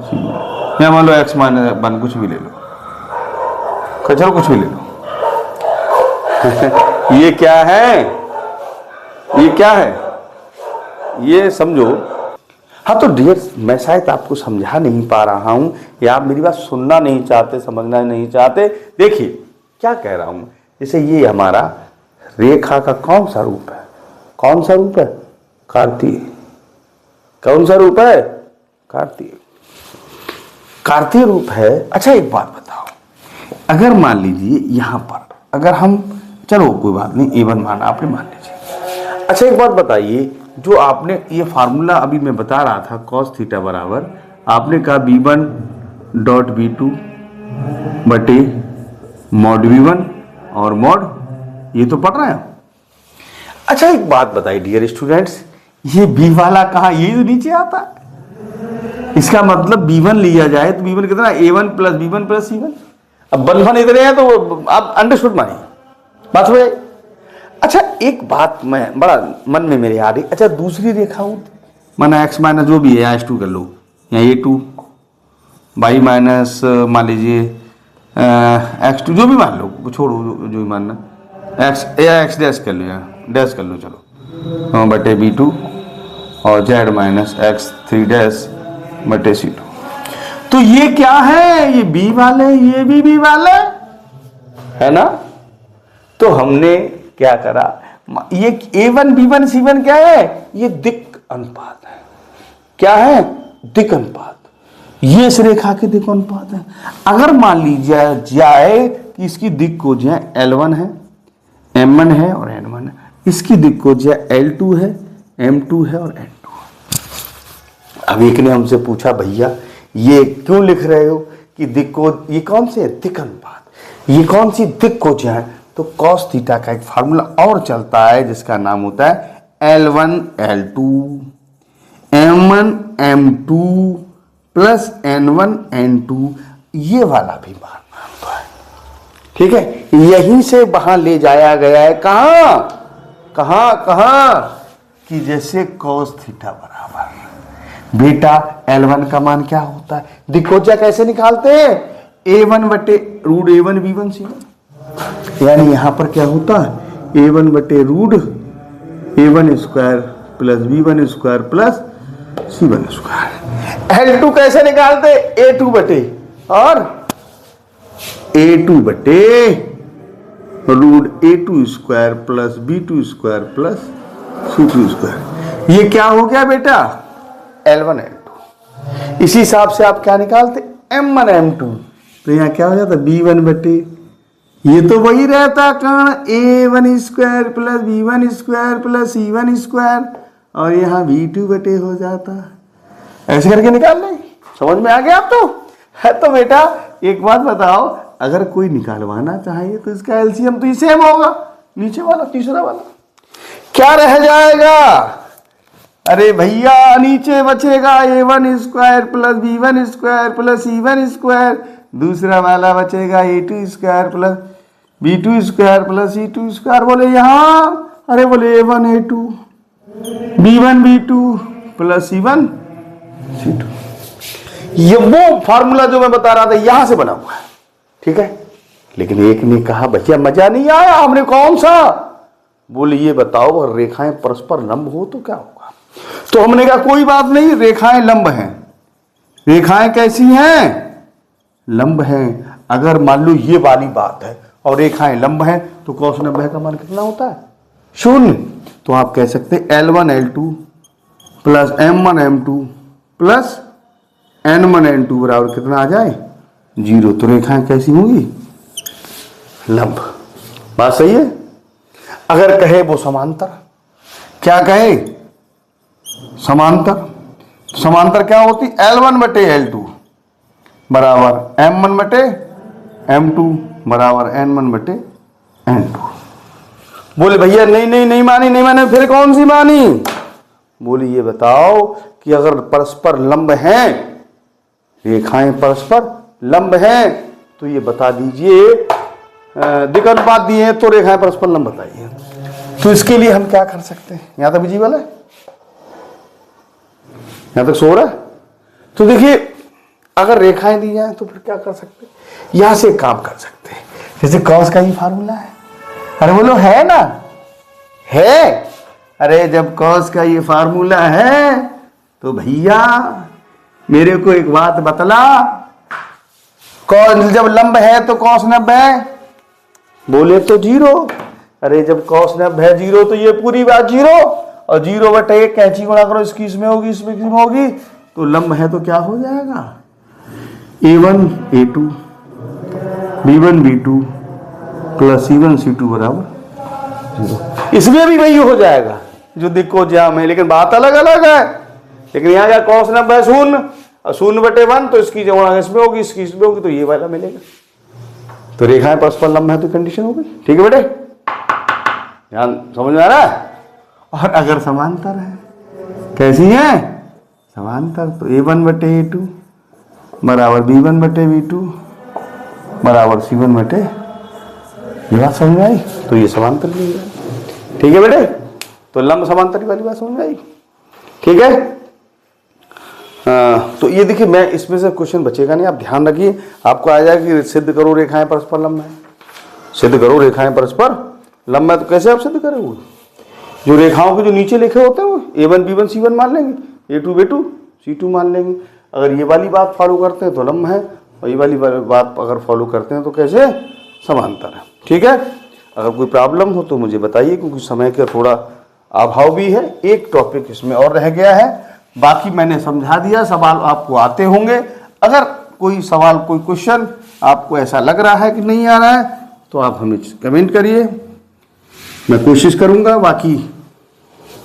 Speaker 1: c1, या मान लो x माइनस 1 कुछ भी ले लो, चलो कुछ भी ले लो। ये क्या है, ये क्या है, ये समझो। हाँ तो डियर, मैं शायद आपको समझा नहीं पा रहा हूं या आप मेरी बात सुनना नहीं चाहते, समझना नहीं चाहते। देखिए क्या कह रहा हूं, जैसे ये हमारा रेखा का कौन सा रूप है, कौन सा रूप है, कार्तीय। कौन सा रूप है, कार्तीय, कार्तीय रूप है। अच्छा एक बात बताओ, अगर मान लीजिए यहां पर अगर हम, चलो कोई बात नहीं, a1 माना आपने, मान लीजिए। अच्छा एक बात बताइए, जो आपने ये फार्मूला अभी मैं बता रहा था cos थीटा बराबर, आपने कहा b1 डॉट b2 बटे मॉड b1 और मॉड, ये तो पढ़ रहे हैं। अच्छा एक बात बताइए डियर स्टूडेंट्स, ये b वाला कहाँ, ये तो नीचे आता है, इसका मतलब b1 लिया जाए तो b1 कितना, a1 plus b1 plus c1। अब बंधन इतने हैं तो आप अंडरस्टूड मानिए, बात हो जाए। अच्छा एक बात मैं बड़ा मन में मेरे आ रही, अच्छा दूसरी रेखा हो माना x माइनस जो भी है h2 कर लो, या a2 y माइनस मान लीजिए x2 जो भी मान लो, छोड़ो जो भी मानना, x या x डैश कर लो, या डैश कर लो, चलो बटे b2 और z माइनस x3 डैश बटे c2। तो ये क्या है, ये b वाले, ये भी b वाले है ना। तो हमने क्या करा, ये a1 b1 c1 क्या है, ये दिक् अनुपात है। क्या है, दिक् अनुपात, ये इस रेखा के दिक् अनुपात है। अगर मान लीजिए जाए कि इसकी दिक् को जो है L1 है, M1 है और N1 है, इसकी दिक् को जो है L2 है, M2 है और N2 है। अब एक ने हमसे पूछा, भैया ये क्यों लिख रहे हो कि दिक् को, ये कौन से दिक् अनुपात, ये कौन सी दिक् को जो है, तो cos थीटा का एक फार्मूला और चलता है जिसका नाम होता है L1 L2 M1 M2 plus N1 N2, ये वाला भी मानना होता है, ठीक है। यहीं से वहां ले जाया गया है, कहां कहां कहां, कि जैसे cos थीटा बराबर बेटा L1 का मान क्या होता है, दिक्कोचा कैसे निकालते हैं, a1 बटे रूट a1 b1 c1, यानी यहां पर क्या होता है a1 बटे root a1 square plus b1 square plus c1 square. L2 कैसे निकालते, a2 बटे और a2 बटे root a2 square plus b2 square plus c2 square. ये क्या हो गया बेटा, L1 L2। इसी हिसाब से आप क्या निकालते, M1 M2, तो यहाँ क्या हो जाता b1 बटे, ये तो वही रहता कण a1 square plus b1 square plus c1 square, और यहाँ b2 बटे हो जाता। ऐसे करके निकाल लें, समझ में आ गया आप तो है। तो बेटा एक बात बताओ, अगर कोई निकालवाना चाहिए तो इसका एलसीएम तो सेम होगा, नीचे वाला तीसरा वाला क्या रह जाएगा, अरे भैया नीचे बचेगा a1 square plus b1 square plus c1 square, दूसरा वाला बचेगा a2 square plus b2 square plus c2 square. बोले यहाँ, अरे बोले a1 a2 b1 b2 plus c1 c2। ये वो फार्मूला जो मैं बता रहा था यहां से बना हुआ है, ठीक है। लेकिन एक ने कहा भैया मजा नहीं आया, हमने कौन सा, बोले ये बताओ अगर रेखाएं परस्पर लंब हो तो क्या होगा। तो हमने कहा कोई बात नहीं, रेखाएं लंब हैं। रेखाएं कैसी हैं, लंब हैं। अगर मान लो ये वाली बात है और रेखाएं लंब हैं तो cos 90 का मान कितना होता है, 0। तो आप कह सकते हैं L1 L2 plus M1 M2 plus N1 N2 बराबर कितना आ जाए, 0। तो रेखाएं कैसी होंगी, लंब। बात सही है। अगर कहे वो समांतर, क्या कहे, समांतर। समांतर क्या होती, L1 बटे L2 बराबर M1 बटे M2 बराबर N1 बटे N2। बोले भैया नहीं नहीं नहीं मानी, नहीं माने, फिर कौन सी मानी? बोले ये बताओ कि अगर परस्पर लंब हैं, रेखाएं परस्पर लंब हैं, तो ये बता दीजिए, दिक् अनुपात दिए हैं तो रेखाएं परस्पर लंब बताइए। तो इसके लिए हम क्या कर सकते हैं? यहां तक विजिबल है, यहां तक सो रहा है? तो देखिए, अगर रेखाएं दी जाए तो फिर क्या कर सकते हैं? यहां से काम कर सकते हैं, जैसे कॉस का ही फार्मूला है। अरे बोलो है ना, है। अरे जब कॉस का ये फार्मूला है तो भैया मेरे को एक बात बतला, कॉस जब लंब है तो कॉस 90 है, बोले तो 0। अरे जब कॉस 90 है 0 तो ये पूरी बात 0, और 0 बटे 1 कैंची गुणा करो, इसकी इसमें होगी, इसमें इसमें होगी, तो लंब है तो क्या हो जाएगा, A1 A2 B1 B2 plus C1 C2 बराबर 0। इसमें भी वही हो जाएगा जो दिक्को जाम है, लेकिन बात अलग अलग है। लेकिन यहाँ क्या कॉस 90 है 0 और 0 बटे 1, तो इसकी जगह इसमें होगी, इसकी इसमें होगी, तो ये वाला मिलेगा। तो रेखाएं परस्पर लंब है तो कंडीशन हो गई। ठीक है बेटे, ध्यान समझ में आ रहा है? और अगर समांतर है, कैसी है समांतर, तो A1 बटे A2 बराबर B1 बटे B2 बराबर C1 बटे, ये बात समझ में आई? तो ये समांतर की है। ठीक है बेटे, तो लंब समांतर वाली बात समझ में आई? ठीक है। तो ये देखिए, मैं इसमें से क्वेश्चन बचेगा नहीं, आप ध्यान रखिए। आपको आ जाएगा कि सिद्ध करो रेखाएं परस्पर लंब है, सिद्ध करो रेखाएं परस्पर लंब है। तो कैसे आप सिद्ध करोगे? जो रेखाओं के जो नीचे लिखे होते हैं वो A1 B1 C1 मान लेंगे, A2 B2 C2 मान लेंगे। अगर ये वाली बात फॉलो करते हैं तो लंब है, और ये वाली बात अगर फॉलो करते हैं तो कैसे, समांतर है। ठीक है। अगर कोई प्रॉब्लम हो तो मुझे बताइए, क्योंकि समय का थोड़ा अभाव भी है। एक टॉपिक इसमें और रह गया है, बाकी मैंने समझा दिया। सवाल आपको आते होंगे। अगर कोई सवाल, कोई क्वेश्चन आपको ऐसा लग रहा है कि नहीं आ रहा है, तो आप हमें कमेंट करिए, मैं कोशिश करूंगा। बाकी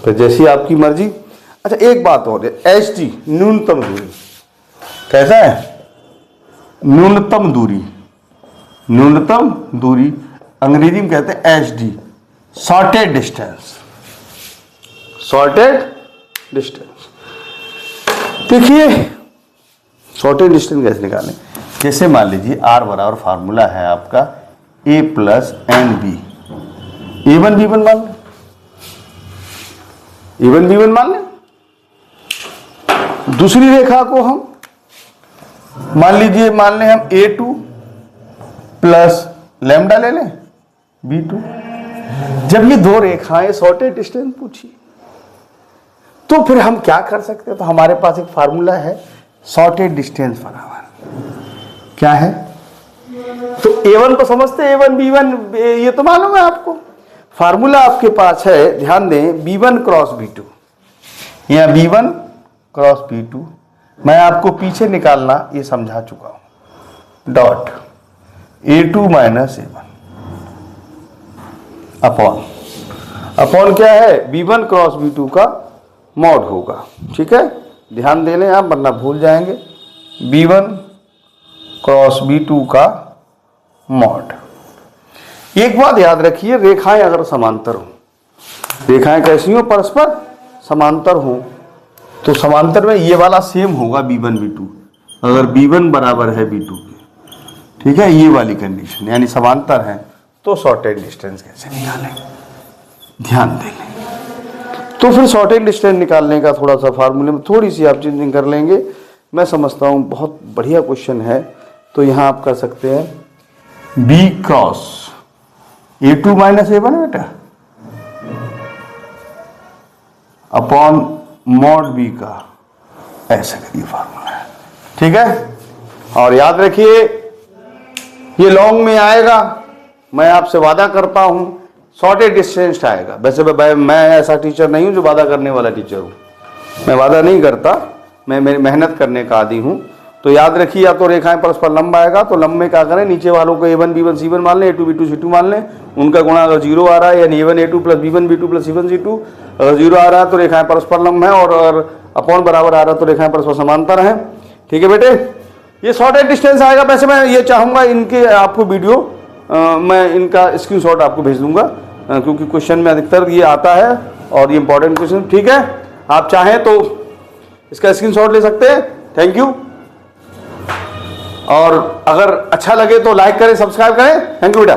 Speaker 1: तो जैसी आपकी मर्जी। अच्छा, एक बात और है, HT न्यूनतम दूरी कैसा है? न्यूनतम दूरी, न्यूनतम दूरी अंग्रेजी में कहते हैं HD, shorted distance, shorted distance. देखिए शॉर्टेड डिस्टेंस कैसे निकालें? जैसे मान लीजिए R बराबर फार्मूला है आपका A plus NB, A1 B1 मान लें, A1 B1 मान लें। दूसरी रेखा को हम मान लीजिए, मान लें हम A2 प्लस लैम्डा ले लें B2। जब ये दो रेखाएं शॉर्टेड डिस्टेंस पूछी, तो फिर हम क्या कर सकते हैं? तो हमारे पास एक फार्मूला है, शॉर्टेड डिस्टेंस बराबर क्या है? तो A1 को समझते हैं, A1 B1 ये तो मालूम है आपको। फार्मूला आपके पास है, ध्यान दें, B1 क्रॉस B2 या B1 क्रॉस B2। मैं आपको पीछे निकालना ये समझा चुका हूं। Dot A2 minus A1 upon क्या है? B1 क्रॉस B2 का मॉड होगा। ठीक है, ध्यान दे लें आप, वरना भूल जाएंगे। B1 क्रॉस B2 का मॉड। एक बात याद रखिए, रेखाएं अगर समांतर हो, रेखाएं कैसी हो? परस्पर समांतर हो, तो समांतर में ये वाला सेम होगा B1 B2, अगर B1 बराबर है B2 के। ठीक है, ये वाली कंडीशन, यानी समांतर है। तो शॉर्टेड डिस्टेंस कैसे निकालें, ध्यान दे लें। तो फिर शॉर्टेड डिस्टेंस निकालने का थोड़ा सा फार्मूले में थोड़ी सी आप चेंजिंग कर लेंगे। मैं समझता हूँ बहुत बढ़िया क्वेश्चन है। तो यहाँ आप कर सकते हैं B cross A2 minus A1 है बेटा, अपॉन मॉड B का, ऐसे करिए फार्मूला है। ठीक है, और याद रखिए ये लॉन्ग में आएगा, मैं आपसे वादा करता हूं शॉर्टेड डिस्टेंस आएगा। वैसे मैं ऐसा टीचर नहीं हूं जो वादा करने वाला टीचर हूं, मैं वादा नहीं करता, मैं मेरी मेहनत करने का आदी हूं। तो याद रखिए, या तो रेखाएं परस्पर लंब आएगा तो लंब में क्या करें, नीचे वालों को A1 B1 C1 मान लें, A2 B2 C2 मान लें, उनका गुणा अगर 0 आ रहा है, यानी A1 A2 plus B1 B2 plus C1 C2 अगर 0 आ रहा है तो रेखाएं परस्पर लंब है, और अगर अपॉन बराबर आ रहा है तो रेखाएं परस्पर समांतर हैं। ठीक है बेटे, ये शॉर्टेड डिस्टेंस आएगा। वैसे मैं ये चाहूँगा इनके आपको वीडियो मैं इनका स्क्रीनशॉट आपको भेज दूंगा, क्योंकि क्वेश्चन में अधिकतर ये आता है और ये इंपॉर्टेंट क्वेश्चन। ठीक है, आप चाहें तो इसका स्क्रीनशॉट ले सकते हैं। थैंक यू, और अगर अच्छा लगे तो लाइक करें, सब्सक्राइब करें। थैंक यू बेटा।